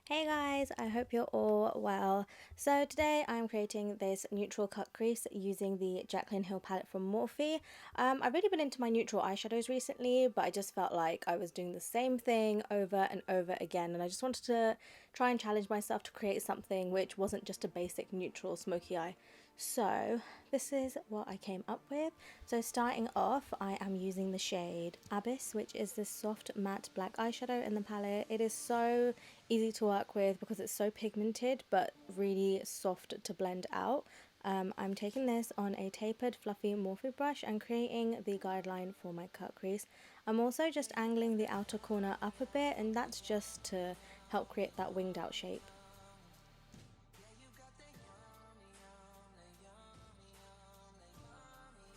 Hey guys, I hope you're all well. So today I'm creating this neutral cut crease using the Jaclyn Hill palette from Morphe. I've really been into my neutral eyeshadows recently, but I just felt like I was doing the same thing over and over again, and I just wanted to try and challenge myself to create something which wasn't just a basic neutral smoky eye. So this is what I came up with. So starting off, I am using the shade Abyss, which is this soft matte black eyeshadow in the palette. It is so easy to work with because it's so pigmented but really soft to blend out. I'm taking this on a tapered fluffy Morphe brush and creating the guideline for my cut crease. I'm also just angling the outer corner up a bit, and that's just to help create that winged out shape.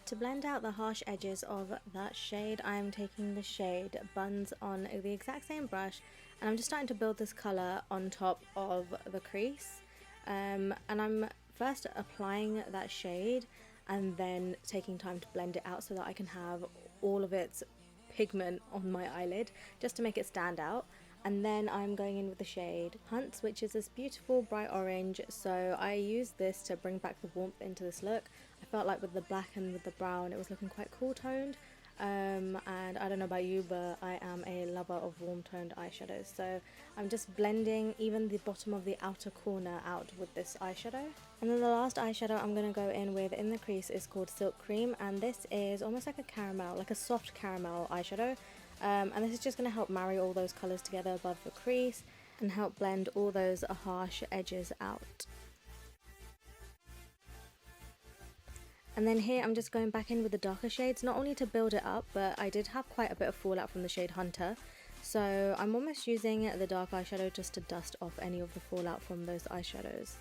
To blend out the harsh edges of that shade, I'm taking the shade Buns on the exact same brush, and I'm just starting to build this colour on top of the crease. And I'm first applying that shade and then taking time to blend it out so that I can have all of its pigment on my eyelid just to make it stand out. And then I'm going in with the shade Hunts, which is this beautiful bright orange. So I use this to bring back the warmth into this look. I felt like with the black and with the brown it was looking quite cool toned. And I don't know about you, but I am a lover of warm toned eyeshadows, so I'm just blending even the bottom of the outer corner out with this eyeshadow. And then the last eyeshadow I'm going to go in with in the crease is called Silk Cream, and this is almost like a caramel, like a soft caramel eyeshadow. And this is just going to help marry all those colours together above the crease and help blend all those harsh edges out. And then here I'm just going back in with the darker shades, not only to build it up, but I did have quite a bit of fallout from the shade Hunter. So I'm almost using the dark eyeshadow just to dust off any of the fallout from those eyeshadows.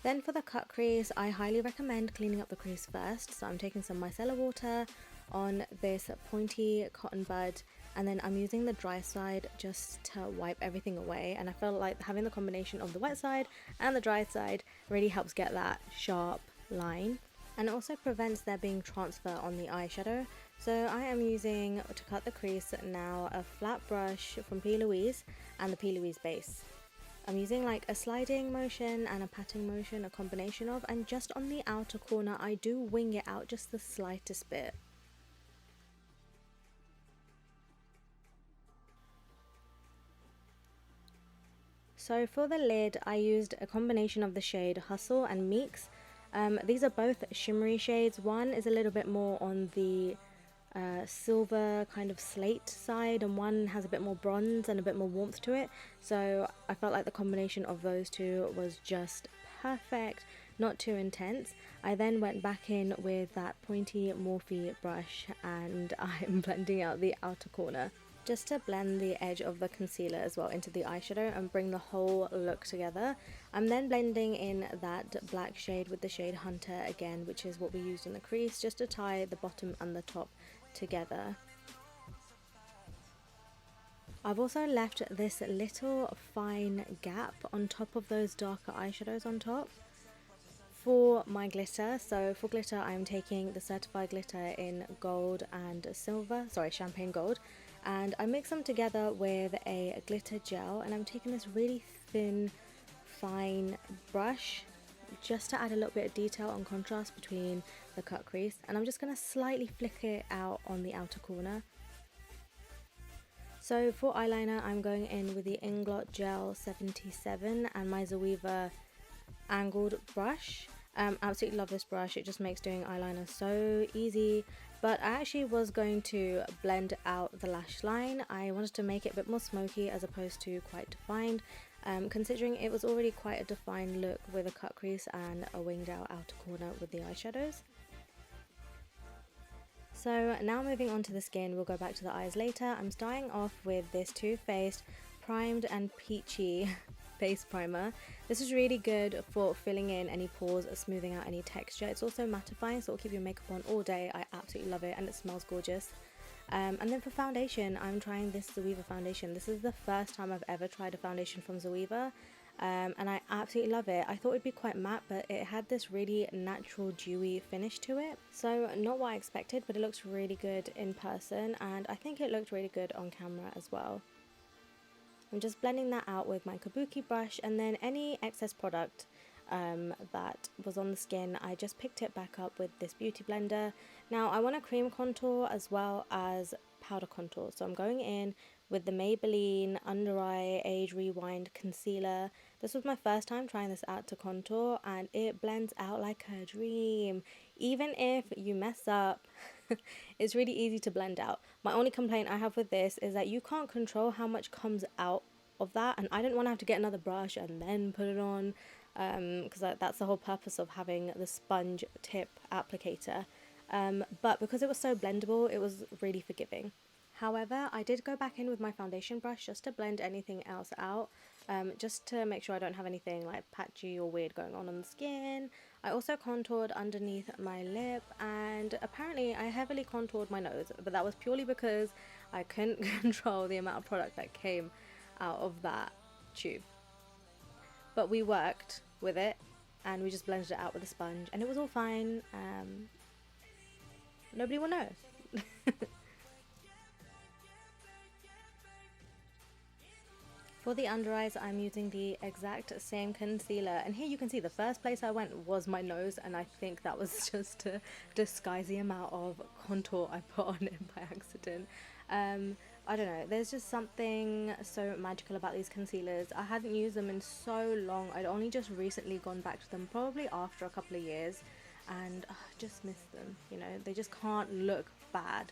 Then for the cut crease, I highly recommend cleaning up the crease first. So I'm taking some micellar water on this pointy cotton bud, and then I'm using the dry side just to wipe everything away. And I felt like having the combination of the wet side and the dry side really helps get that sharp line, and it also prevents there being transfer on the eyeshadow. So I am using, to cut the crease now, a flat brush from Plouise and the Plouise Base. I'm using like a sliding motion and a patting motion, a combination of, and just on the outer corner I do wing it out just the slightest bit. So for the lid I used a combination of the shade Hustle and Meeks. These are both shimmery shades. One is a little bit more on the silver kind of slate side, and one has a bit more bronze and a bit more warmth to it. So I felt like the combination of those two was just perfect, not too intense. I then went back in with that pointy Morphe brush and I'm blending out the outer corner, just to blend the edge of the concealer as well into the eyeshadow and bring the whole look together. I'm then blending in that black shade with the shade Hunter again, which is what we used in the crease, just to tie the bottom and the top together. I've also left this little fine gap on top of those darker eyeshadows on top for my glitter. So for glitter I'm taking the Certifeye glitter in gold and silver, sorry, champagne gold, and I mix them together with a glitter gel, and I'm taking this really thin fine brush just to add a little bit of detail and contrast between the cut crease, and I'm just going to slightly flick it out on the outer corner. So for eyeliner I'm going in with the Inglot Gel 77 and my Zoeva angled brush. Absolutely love this brush, it just makes doing eyeliner so easy. But I actually was going to blend out the lash line. I wanted to make it a bit more smoky as opposed to quite defined, considering it was already quite a defined look with a cut crease and a winged out outer corner with the eyeshadows. So now moving on to the skin, we'll go back to the eyes later. I'm starting off with this Too Faced Primed and Peachy base primer. This is really good for filling in any pores, smoothing out any texture. It's also mattifying, so it'll keep your makeup on all day. I absolutely love it and it smells gorgeous. And then for foundation, I'm trying this Zoeva foundation. This is the first time I've ever tried a foundation from Zoeva, and I absolutely love it. I thought it'd be quite matte, but it had this really natural dewy finish to it. So not what I expected, but it looks really good in person, and I think it looked really good on camera as well. I'm just blending that out with my kabuki brush, and then any excess product that was on the skin, I just picked it back up with this beauty blender. Now I want a cream contour as well as powder contour, so I'm going in with the Maybelline Under Eye Age Rewind Concealer. This was my first time trying this out to contour, and it blends out like a dream. Even if you mess up, it's really easy to blend out. My only complaint I have with this is that you can't control how much comes out of that, and I didn't want to have to get another brush and then put it on, because that's the whole purpose of having the sponge tip applicator. But because it was so blendable, it was really forgiving. However, I did go back in with my foundation brush just to blend anything else out, just to make sure I don't have anything like patchy or weird going on the skin. I also contoured underneath my lip, and apparently I heavily contoured my nose, but that was purely because I couldn't control the amount of product that came out of that tube. But we worked with it, and we just blended it out with a sponge, and it was all fine. Nobody will know. For the under eyes, I'm using the exact same concealer, and here you can see the first place I went was my nose, and I think that was just to disguise the amount of contour I put on it by accident. I don't know, there's just something so magical about these concealers. I hadn't used them in so long. I'd only just recently gone back to them, probably after a couple of years, and I just miss them, you know, they just can't look bad.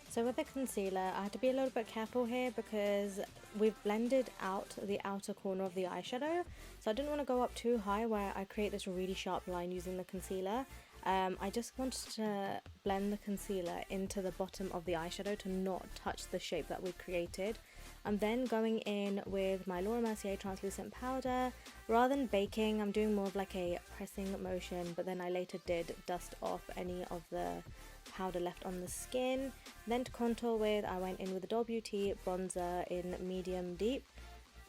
So with the concealer, I had to be a little bit careful here because we've blended out the outer corner of the eyeshadow. So I didn't want to go up too high where I create this really sharp line using the concealer. I just wanted to blend the concealer into the bottom of the eyeshadow to not touch the shape that we created. I'm then going in with my Laura Mercier translucent powder. Rather than baking, I'm doing more of like a pressing motion, but then I later did dust off any of the powder left on the skin. Then to contour with, I went in with the Doll Beauty bronzer in medium deep,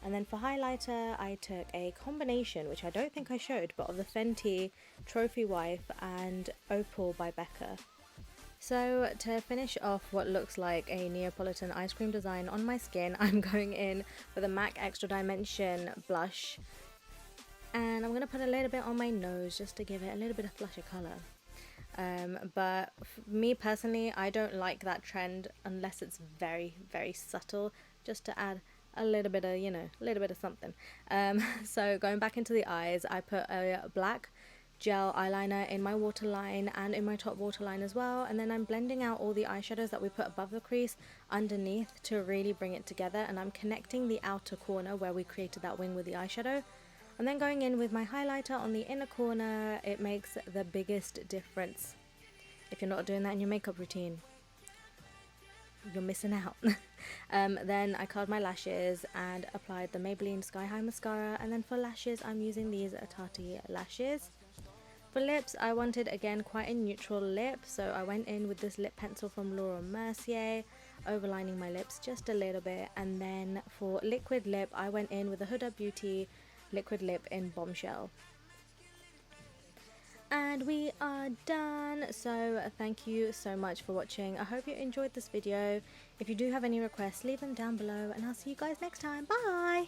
and then for highlighter I took a combination, which I don't think I showed, but of the Fenty Trophy Wife and Opal by Becca. So to finish off what looks like a Neapolitan ice cream design on my skin, I'm going in with a MAC Extra Dimension blush, and I'm going to put a little bit on my nose just to give it a little bit of flusher colour. But me personally, I don't like that trend unless it's very, very subtle, just to add a little bit of, you know, a little bit of something. So going back into the eyes, I put a black gel eyeliner in my waterline and in my top waterline as well, and then I'm blending out all the eyeshadows that we put above the crease underneath to really bring it together, and I'm connecting the outer corner where we created that wing with the eyeshadow. And then going in with my highlighter on the inner corner. It makes the biggest difference. If you're not doing that in your makeup routine, you're missing out. Then I curled my lashes and applied the Maybelline Sky High Mascara, and then for lashes I'm using these Tati lashes. For lips, I wanted again quite a neutral lip, so I went in with this lip pencil from Laura Mercier, overlining my lips just a little bit. And then for liquid lip, I went in with the Huda Beauty liquid lip in Bombshell. And we are done. So thank you so much for watching. I hope you enjoyed this video. If you do have any requests, leave them down below, and I'll see you guys next time. Bye!